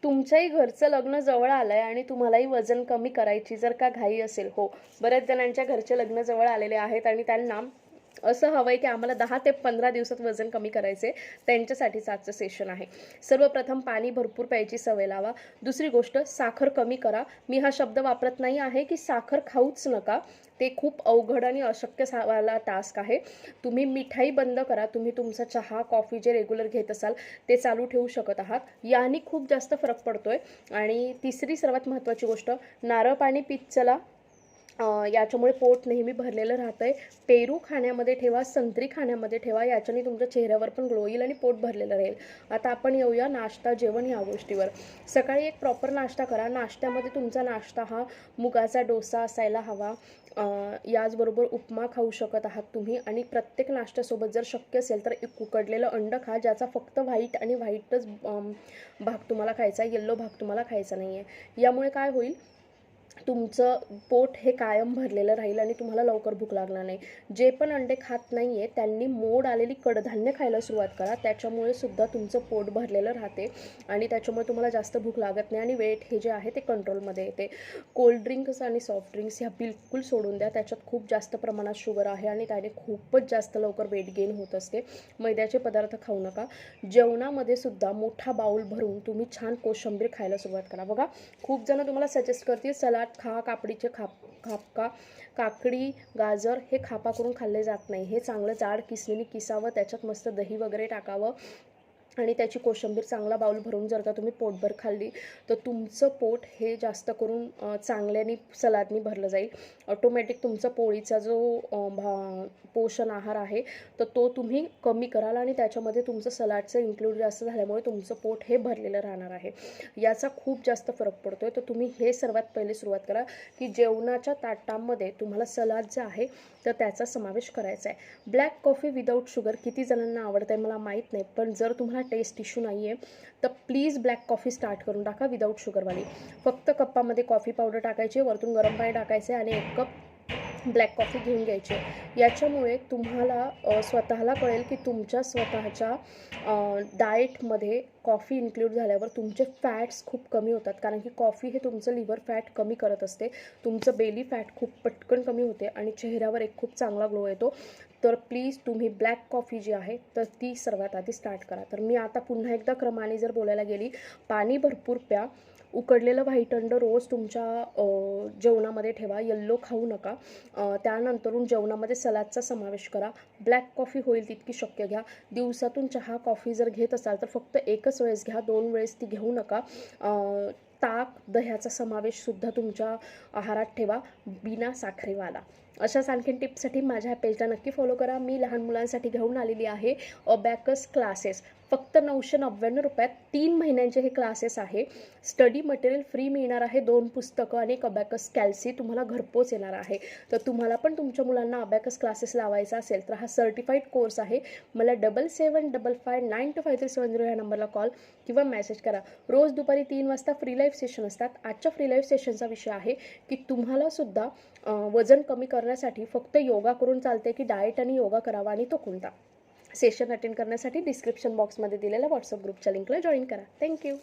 तुमच्याही घरचं लग्न जवळ आलंय आणि तुम्हालाही वजन कमी करायची जर का घाई असेल, हो, बऱ्याच जणांच्या घरचे लग्न जवळ आलेले आहेत आणि त्यांना असं हवंय की आम्हाला 10 ते 15 दिवसात वजन कमी करायचे, त्यांच्यासाठीच आजचं सेशन आहे. सर्वप्रथम पाणी भरपूर प्यायची सवय लावा. दुसरी गोष्ट, साखर कमी करा. मी हा शब्द वापरत नाही आहे की साखर खाऊच नका, ते खूप अवघड आणि अशक्य वाला टास्क आहे. तुम्ही मिठाई बंद करा. तुम्ही तुमचा चहा, कॉफी जे रेग्युलर घेत असाल ते चालू ठेवू शकत आहात. याने खूप जास्त फरक पडतोय. आणि तिसरी सर्वात महत्त्वाची गोष्ट, नारळ पाणी पीत चला. याच्यामुळे पोट नेहमी भरलेलं राहतंय. पेरू खाण्यामध्ये ठेवा, संत्री खाण्यामध्ये ठेवा. याच्याने तुमच्या चेहऱ्यावर पण ग्लो येईल आणि पोट भरलेलं राहील. आता आपण येऊया नाश्ता, जेवण ह्या गोष्टीवर. सकाळी एक प्रॉपर नाश्ता करा. नाश्त्यामध्ये तुमचा नाश्ता हा मुगाचा डोसा असायला हवा. याचबरोबर उपमा खाऊ शकत आहात तुम्ही. आणि प्रत्येक नाश्त्यासोबत जर शक्य असेल तर एक उकडलेलं अंड खा, ज्याचा फक्त व्हाईट आणि व्हाईटच भाग तुम्हाला खायचा आहे, येल्लो भाग तुम्हाला खायचा नाही आहे. यामुळे काय होईल, तुमचं पोट हे कायम भरलेलं राहील आणि तुम्हाला लवकर भूक लागणार नाही. जे पण अंडे खात नाही आहे त्यांनी मोड आलेली कडधान्य खायला सुरुवात करा. त्याच्यामुळे सुद्धा तुमचं पोट भरलेलं राहते आणि त्याच्यामुळे तुम्हाला जास्त भूक लागत नाही आणि वेट हे जे आहे ते कंट्रोलमध्ये येते. कोल्ड ड्रिंक्स आणि सॉफ्ट ड्रिंक्स ह्या बिलकुल सोडून द्या. त्याच्यात खूप जास्त प्रमाणात शुगर आहे आणि त्याने खूपच जास्त लवकर वेट गेन होत असते. मैद्याचे पदार्थ खाऊ नका. जेवणामध्ये सुद्धा मोठा बाऊल भरून तुम्ही छान कोशिंबीर खायला सुरुवात करा. बघा, खूप जण तुम्हाला सजेस्ट करतील सलाड खा, काकडीचे खापका. काकडी, गाजर हे खापा करून खाल्ले जात नाही. हे चांगलं जाड किसणीने किसावं, त्याच्यात मस्त दही वगैरे टाकावं आणि त्याची कोशिंबीर चांगला बाऊल भरून जर का तुम्ही पोटभर खाल्ली तर तुमचं पोट हे जास्त करून चांगल्याने सलादनी भरलं जाईल. ऑटोमॅटिक तुमचा पोळीचा जो पोषण आहार आहे तर तो तुम्ही कमी कराल आणि त्याच्यामध्ये तुमचं सलाडचं इन्क्लूड जास्त झाल्यामुळे तुमचं पोट हे भरलेलं राहणार आहे. याचा खूप जास्त फरक पडतोय. तर तुम्ही हे सर्वात पहिले सुरुवात करा की जेवणाच्या ताटामध्ये तुम्हाला सलाद जे आहे तर त्याचा समावेश करायचा आहे. ब्लॅक कॉफी विदाऊट शुगर किती जणांना आवडतं आहे मला माहीत नाही, पण जर तुम्हाला टेस्ट इश्यू नाही आहे तर प्लीज ब्लॅक कॉफी स्टार्ट करून टाका विदाऊट शुगरवाली. फक्त कप्पामध्ये कॉफी पावडर टाकायची, वरतून गरम पाणी टाकायचे आणि 1 कप ब्लॅक कॉफी घेऊन घ्यायची. याच्यामुळे तुम्हाला स्वतःला कळेल की तुमच्या स्वतःच्या डाएटमध्ये कॉफी इन्क्लूड झाल्यावर तुमचे फॅट्स खूप कमी होतात. कारण की कॉफी हे तुमचं लिव्हर फॅट कमी करत असते. तुमचं बेली फॅट खूप पटकन कमी होते आणि चेहऱ्यावर एक खूप चांगला ग्लो येतो. तर प्लीज तुम्ही ब्लॅक कॉफी जी आहे तर ती सर्वात आधी स्टार्ट करा. तर मी आता पुन्हा एकदा क्रमाने जर बोलायला गेली, पाणी भरपूर प्या. उकडलेलं व्हाईट अंड रोज तुमच्या जेवणामध्ये ठेवा. येल्लो खाऊ नका. त्यानंतरून जेवणामध्ये सलादचा समावेश करा. ब्लॅक कॉफी होईल तितकी शक्य घ्या. दिवसातून चहा, कॉफी जर घेत असाल तर फक्त एकच वेळेस घ्या, 2 वेळेस ती घेऊ नका. ताक, दह्याचा समावेशसुद्धा तुमच्या आहारात ठेवा, बिना साखरेवाला. अशाच आणखीन टिप्ससाठी माझ्या पेजला नक्की फॉलो करा. मी लहान मुलांसाठी घेऊन आलेली आहे अबॅकस क्लासेस. फक्त 999 रुपयात 3 महिन्यांचे हे क्लासेस आहे. स्टडी मटेरियल फ्री मिळणार आहे. 2 पुस्तकं आणि एक अबॅकस कॅल्सी तुम्हाला घरपोच येणार आहे. तर तुम्हाला पण तुमच्या मुलांना अबॅकस क्लासेस लावायचा असेल तर हा सर्टिफाईड कोर्स आहे. मला 7755925370 ह्या नंबरला कॉल किंवा मेसेज करा. रोज दुपारी 3 वाजता फ्री लाईव्ह सेशन असतात. आजच्या फ्री लाईव्ह सेशनचा विषय आहे की तुम्हाला सुद्धा वजन कमी करण्यासाठी फक्त योगा करून चालते की डाएट आणि योगा करावा आणि तो कोणता. सेशन अटेंड करण्यासाठी डिस्क्रिप्शन बॉक्समध्ये दिलेल्या व्हॉट्सअप ग्रुपच्या लिंकला जॉईन करा. थँक्यू.